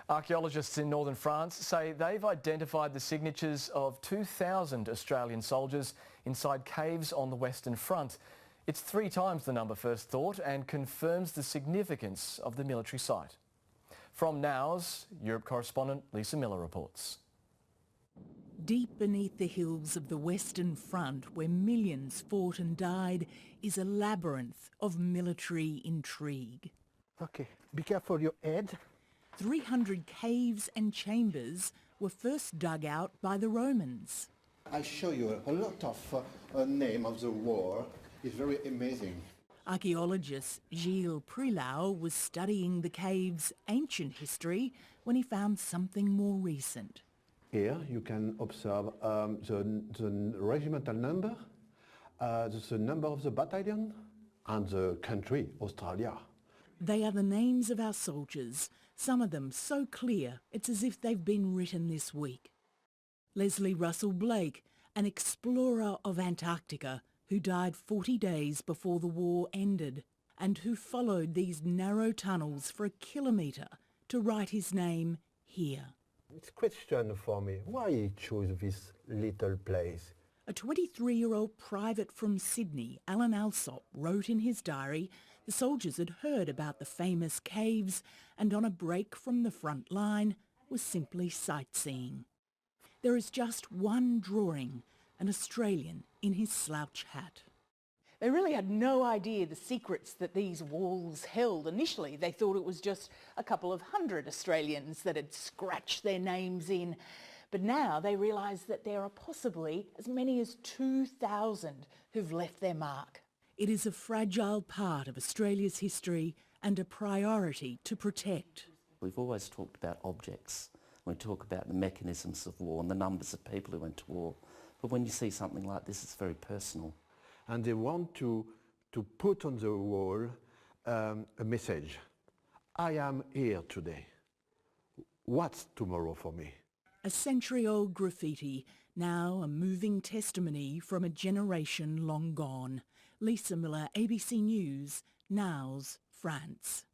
Archaeologists in northern France say they've identified the signatures of 2,000 Australian soldiers inside caves on the Western Front. It's 3 times the number first thought and confirms the significance of the military site. From Naours, Europe correspondent Lisa Miller reports. Deep beneath the hills of the Western Front, where millions fought and died, is a labyrinth of military intrigue. Okay, be careful your head. 300 caves and chambers were first dug out by the Romans. I'll show you a lot of name of the war. It's very amazing. Archaeologist Gilles Prilau was studying the cave's ancient history when he found something more recent. Here you can observe the regimental number, the number of the battalion and the country, Australia. They are the names of our soldiers, some of them so clear it's as if they've been written this week. Leslie Russell Blake, an explorer of Antarctica who died 40 days before the war ended and who followed these narrow tunnels for a kilometre to write his name here. It's a question for me, why he chose this little place? A 23-year-old private from Sydney, Alan Alsop, wrote in his diary the soldiers had heard about the famous caves and on a break from the front line was simply sightseeing. There is just one drawing, an Australian in his slouch hat. They really had no idea the secrets that these walls held. Initially, they thought it was just a couple of hundred Australians that had scratched their names in. But now they realise that there are possibly as many as 2,000 who've left their mark. It is a fragile part of Australia's history and a priority to protect. We've always talked about objects. We talk about the mechanisms of war and the numbers of people who went to war. But when you see something like this, it's very personal. And they want to put on the wall a message. I am here today. What's tomorrow for me? A century-old graffiti, now a moving testimony from a generation long gone. Lisa Miller, ABC News, Naours, France.